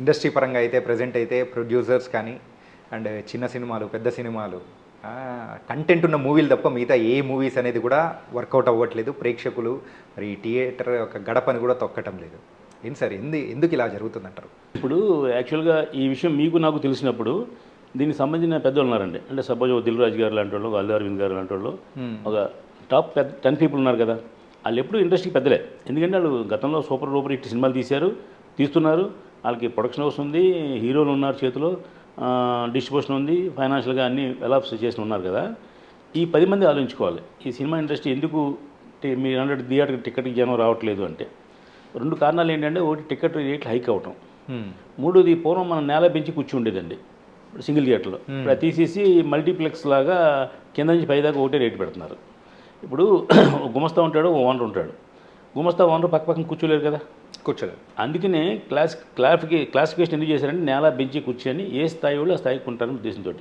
Industry పరంగా అయితే present అయితే ప్రొడ్యూసర్స్ కానీ అండ్ చిన్న సినిమాలు పెద్ద సినిమాలు కంటెంట్ ఉన్న మూవీలు తప్ప మిగతా ఏ మూవీస్ అనేది కూడా వర్కౌట్ అవ్వట్లేదు. ప్రేక్షకులు మరి థియేటర్ యొక్క గడపని కూడా తొక్కటం లేదు. ఏంటి సార్ ఎందుకు ఇలా జరుగుతుందంటారు? ఇప్పుడు యాక్చువల్గా ఈ విషయం మీకు నాకు తెలిసినప్పుడు దీనికి సంబంధించిన పెద్దలు ఉన్నారండి. అంటే సపోజ్ దిల్ రాజు గారు లాంటి వాళ్ళు, అల్లు అరవింద్ గారు లాంటి వాళ్ళు, ఒక టాప్ 10 పీపుల్ ఉన్నారు కదా. వాళ్ళు ఎప్పుడు ఇండస్ట్రీ పెద్దలే. ఎందుకంటే వాళ్ళు గతంలో సూపర్ హిట్ సినిమాలు తీస్తున్నారు. వాళ్ళకి ప్రొడక్షన్ హౌస్ ఉంది, హీరోలు ఉన్నారు చేతిలో, డిస్ట్రిబ్యూషన్ ఉంది, ఫైనాన్షియల్గా అన్ని వెలాప్స్ చేసి ఉన్నారు కదా. ఈ 10 మంది ఆలోచించుకోవాలి. ఈ సినిమా ఇండస్ట్రీ ఎందుకు మీరు అన్నట్టు థియేటర్ టికెట్కి జనం రావట్లేదు అంటే 2 కారణాలు ఏంటంటే, ఒకటి టికెట్ రేట్లు హైక్ అవటం, మూడోది పూర్వం మనం నేల పెంచి కూర్చుండేదండి సింగిల్ థియేటర్లో. ఇప్పుడు అది తీసేసి మల్టీప్లెక్స్ లాగా కింద నుంచి పైదాకా ఒకటే రేటు పెడుతున్నారు. ఇప్పుడు గుమస్తా ఉంటాడు, ఓనర్ ఉంటాడు. గుమస్తా ఓనర్ పక్కన కూర్చోలేరు కదా, కూర్చోలేదు. అందుకనే క్లాసిఫికేషన్ ఎందుకు చేశారంటే నేల బెంచి కూర్చొని ఏ స్థాయి వాళ్ళు ఆ స్థాయికి ఉంటారని ఉద్దేశంతో.